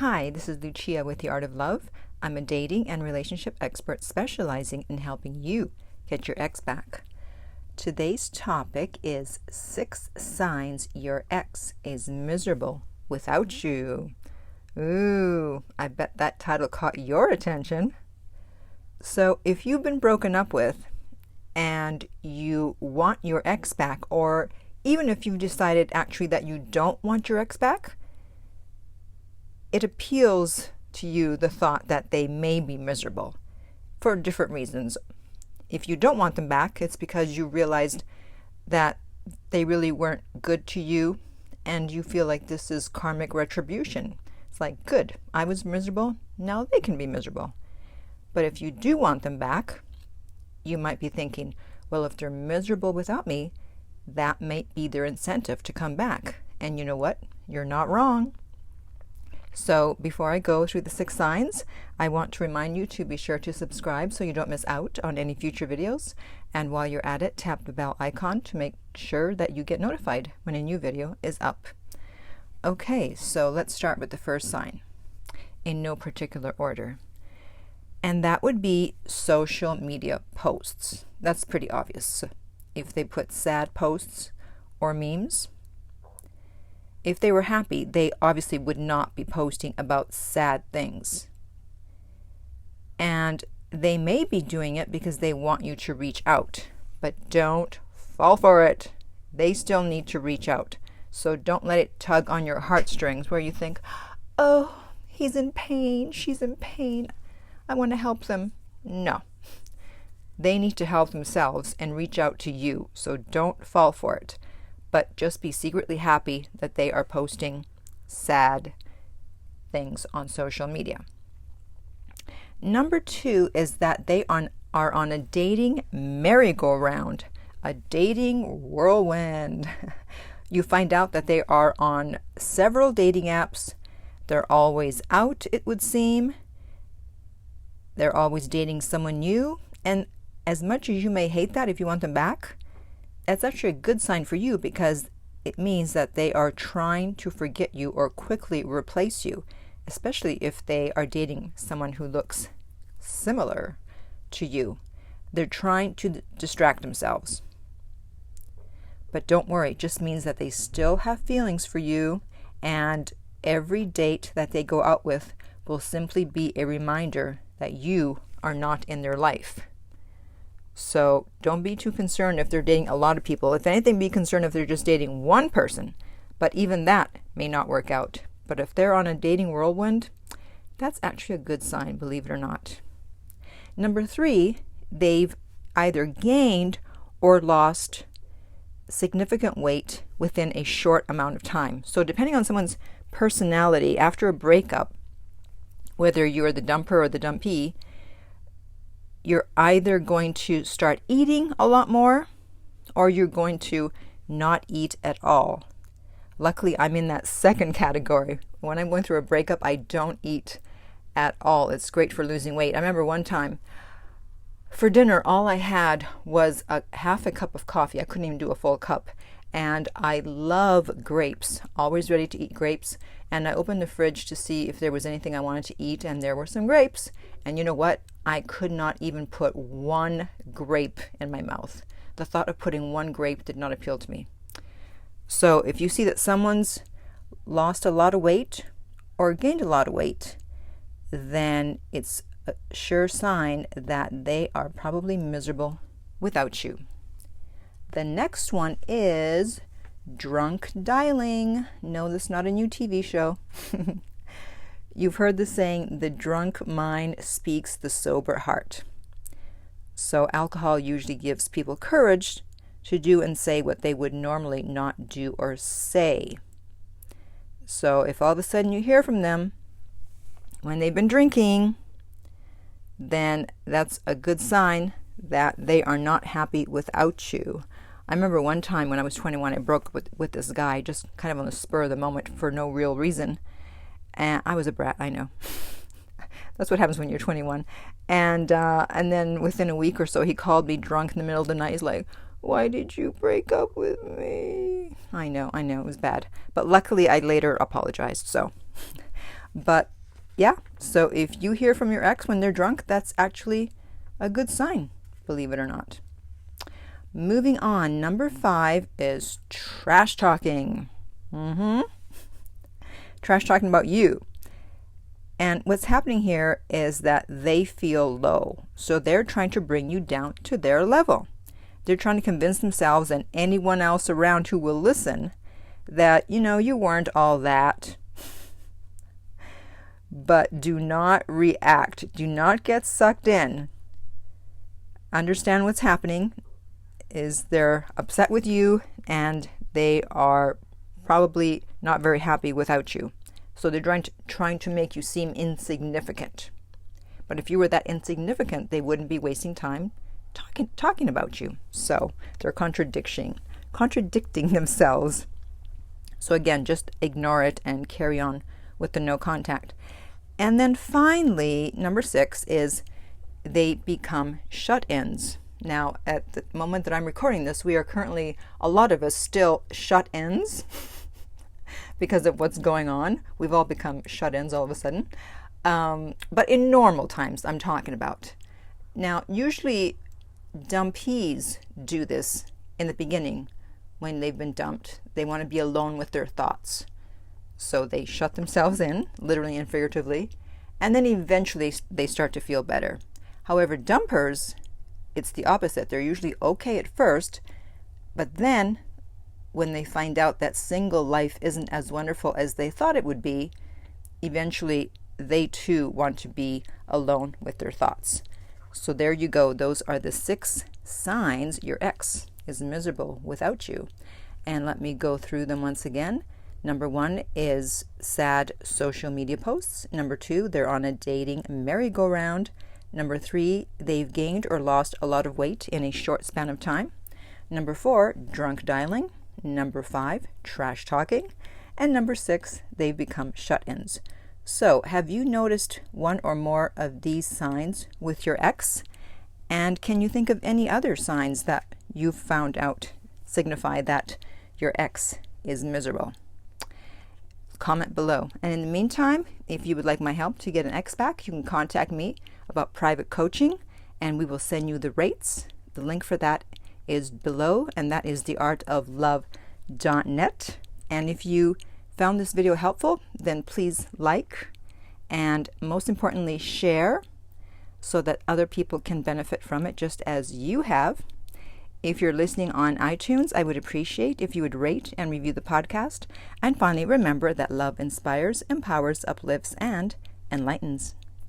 Hi, this is Lucia with The Art of Love. I'm a dating and relationship expert specializing in helping you get your ex back. Today's topic is 6 signs your ex is miserable without you. Ooh, I bet that title caught your attention. So if you've been broken up with and you want your ex back, or even if you've decided actually that you don't want your ex back, it appeals to you the thought that they may be miserable for different reasons. If you don't want them back, it's because you realized that they really weren't good to you and you feel like this is karmic retribution. It's like, good, I was miserable, now they can be miserable. But if you do want them back, you might be thinking, well, if they're miserable without me, that might be their incentive to come back. And you know what? You're not wrong. So before I go through the 6 signs, I want to remind you to be sure to subscribe so you don't miss out on any future videos. And while you're at it, tap the bell icon to make sure that you get notified when a new video is up. Okay, so let's start with the first sign, in no particular order. And that would be social media posts. That's pretty obvious. If they put sad posts or memes, if they were happy, they obviously would not be posting about sad things. And they may be doing it because they want you to reach out, but don't fall for it. They still need to reach out. So don't let it tug on your heartstrings where you think, oh, he's in pain, she's in pain, I want to help them. No. They need to help themselves and reach out to you, so don't fall for it. But just be secretly happy that they are posting sad things on social media. Number 2 is that they are on a dating merry-go-round, a dating whirlwind. You find out that they are on several dating apps. They're always out, it would seem. They're always dating someone new. And as much as you may hate that if you want them back, that's actually a good sign for you because it means that they are trying to forget you or quickly replace you, especially if they are dating someone who looks similar to you. They're trying to distract themselves. But don't worry, it just means that they still have feelings for you, and every date that they go out with will simply be a reminder that you are not in their life. So don't be too concerned if they're dating a lot of people. If anything, be concerned if they're just dating one person. But even that may not work out. But if they're on a dating whirlwind, that's actually a good sign, believe it or not. Number 3, they've either gained or lost significant weight within a short amount of time. So depending on someone's personality, after a breakup, whether you're the dumper or the dumpee, you're either going to start eating a lot more or you're going to not eat at all. Luckily, I'm in that second category. When I'm going through a breakup, I don't eat at all. It's great for losing weight. I remember one time for dinner, all I had was half a cup of coffee. I couldn't even do a full cup. And I love grapes, always ready to eat grapes. And I opened the fridge to see if there was anything I wanted to eat, and there were some grapes. And you know what? I could not even put one grape in my mouth. The thought of putting one grape did not appeal to me. So if you see that someone's lost a lot of weight or gained a lot of weight, then it's a sure sign that they are probably miserable without you. The next one is drunk dialing. No, this is not a new TV show. You've heard the saying, the drunk mind speaks the sober heart. So alcohol usually gives people courage to do and say what they would normally not do or say. So if all of a sudden you hear from them when they've been drinking, then that's a good sign that they are not happy without you. I remember one time when I was 21, I broke up with this guy just kind of on the spur of the moment for no real reason. And I was a brat, I know. That's what happens when you're 21. And then within a week or so, he called me drunk in the middle of the night. He's like, why did you break up with me? I know, it was bad. But luckily, I later apologized, so. But yeah, so if you hear from your ex when they're drunk, that's actually a good sign, believe it or not. Moving on, number 5 is trash talking. Trash talking about you. And what's happening here is that they feel low. So they're trying to bring you down to their level. They're trying to convince themselves and anyone else around who will listen that, you weren't all that. But do not react. Do not get sucked in. Understand what's happening is they're upset with you and they are probably not very happy without you. So they're trying to make you seem insignificant. But if you were that insignificant, they wouldn't be wasting time talking about you. So they're contradicting themselves. So again, just ignore it and carry on with the no contact. And then finally, number 6 is they become shut-ins. Now, at the moment that I'm recording this, we are currently, a lot of us, still shut-ins because of what's going on. We've all become shut-ins all of a sudden. But in normal times, I'm talking about. Now, usually dumpees do this in the beginning when they've been dumped. They want to be alone with their thoughts. So they shut themselves in, literally and figuratively, and then eventually they start to feel better. However, dumpers, it's the opposite. They're usually okay at first, but then when they find out that single life isn't as wonderful as they thought it would be, eventually they too want to be alone with their thoughts. So there you go. Those are the 6 signs your ex is miserable without you. And let me go through them once again. Number 1 is sad social media posts. Number 2, they're on a dating merry-go-round. Number 3, they've gained or lost a lot of weight in a short span of time. Number 4, drunk dialing. Number 5, trash talking. And number 6, they've become shut-ins. So have you noticed one or more of these signs with your ex? And can you think of any other signs that you've found out signify that your ex is miserable? Comment below. And in the meantime, if you would like my help to get an ex back, you can contact me about private coaching and we will send you the rates. The link for that is below, and that is theartoflove.net. And if you found this video helpful, then please like and most importantly share so that other people can benefit from it just as you have. If you're listening on iTunes, I would appreciate if you would rate and review the podcast. And finally, remember that love inspires, empowers, uplifts, and enlightens.